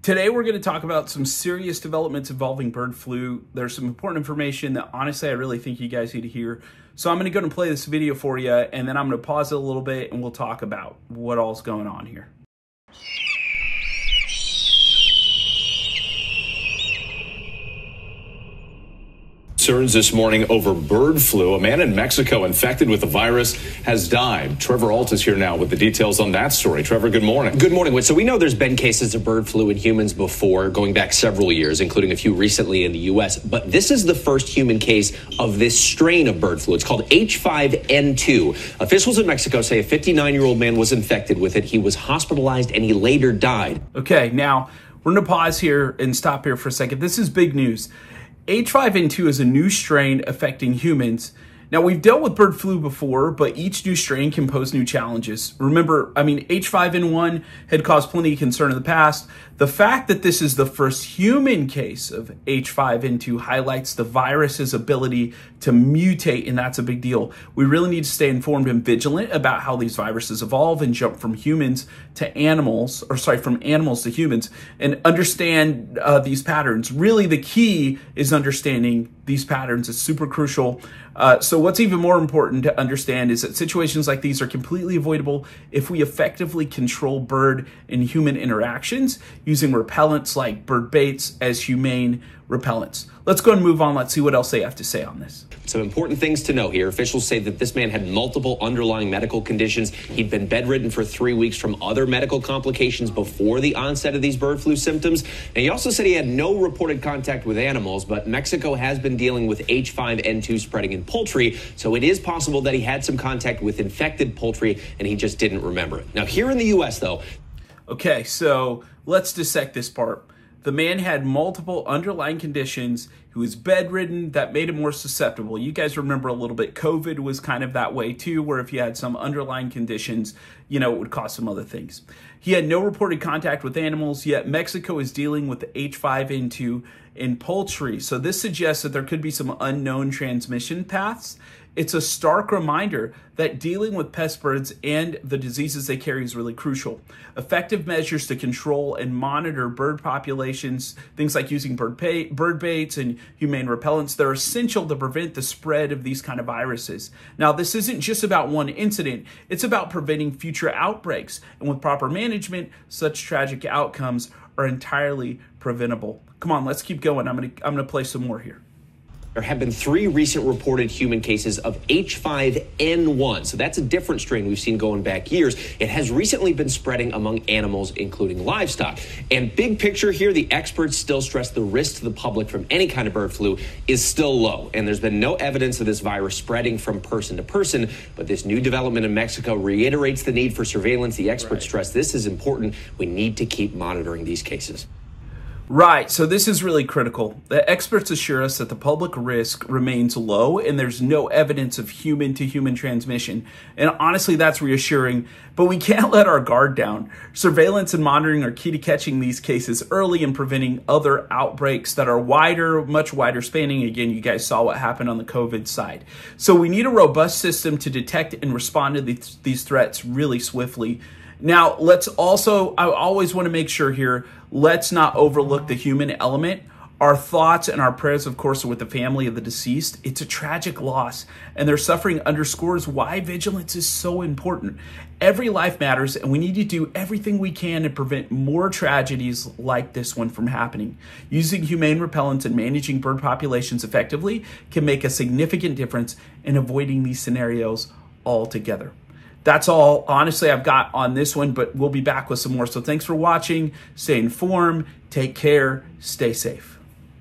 Today, we're going to talk about some serious developments involving bird flu. There's some important information that honestly, I really think you guys need to hear. So I'm going to go and play this video for you, and then I'm going to pause it a little bit and we'll talk about what all's going on here. Concerns this morning over bird flu. A man in Mexico infected with the virus has died. Trevor Ault is here now with the details on that story. Trevor, good morning. Good morning. So we know there's been cases of bird flu in humans before, going back several years, including a few recently in the U.S. But this is the first human case of this strain of bird flu. It's called H5N2. Officials in Mexico say a 59-year-old man was infected with it. He was hospitalized and he later died. Okay, now we're going to pause here and stop here for a second. This is big news. H5N2 is a new strain affecting humans. Now, we've dealt with bird flu before, but each new strain can pose new challenges. Remember, H5N1 had caused plenty of concern in the past. The fact that this is the first human case of H5N2 highlights the virus's ability to mutate, and that's a big deal. We really need to stay informed and vigilant about how these viruses evolve and jump from humans to animals, from animals to humans, and understand these patterns. Really, the key is understanding these patterns. It's super crucial. So what's even more important to understand is that situations like these are completely avoidable if we effectively control bird and human interactions using repellents like bird baits as humane repellents. Let's go and move on. Let's see what else they have to say on this. Some important things to know here. Officials say that this man had multiple underlying medical conditions. He'd been bedridden for 3 weeks from other medical complications before the onset of these bird flu symptoms. And he also said he had no reported contact with animals, but Mexico has been dealing with H5N2 spreading in poultry, so it is possible that he had some contact with infected poultry and he just didn't remember it. Now, here in the U.S., though. Okay, so let's dissect this part. The man had multiple underlying conditions. He was bedridden. That made him more susceptible. You guys remember a little bit, COVID was kind of that way too, where if you had some underlying conditions, it would cause some other things. He had no reported contact with animals, yet Mexico is dealing with the H5N2 in poultry. So this suggests that there could be some unknown transmission paths. It's a stark reminder that dealing with pest birds and the diseases they carry is really crucial. Effective measures to control and monitor bird populations, things like using bird baits and humane repellents, they're essential to prevent the spread of these kind of viruses. Now, this isn't just about one incident. It's about preventing future outbreaks. And with proper management, such tragic outcomes are entirely preventable. Come on, let's keep going. I'm gonna play some more here. There have been 3 recent reported human cases of H5N1. So that's a different strain we've seen going back years. It has recently been spreading among animals, including livestock. And big picture here, the experts still stress the risk to the public from any kind of bird flu is still low. And there's been no evidence of this virus spreading from person to person. But this new development in Mexico reiterates the need for surveillance. The experts stress this is important. We need to keep monitoring these cases. Right, so this is really critical. The experts assure us that the public risk remains low and there's no evidence of human-to-human transmission. And honestly, that's reassuring, but we can't let our guard down. Surveillance and monitoring are key to catching these cases early and preventing other outbreaks that are wider, much wider spanning. Again, you guys saw what happened on the COVID side. So we need a robust system to detect and respond to these threats really swiftly. Now, I always want to make sure here, let's not overlook the human element. Our thoughts and our prayers, of course, are with the family of the deceased. It's a tragic loss, and their suffering underscores why vigilance is so important. Every life matters, and we need to do everything we can to prevent more tragedies like this one from happening. Using humane repellents and managing bird populations effectively can make a significant difference in avoiding these scenarios altogether. That's all, honestly, I've got on this one, but we'll be back with some more. So thanks for watching. Stay informed, take care, stay safe.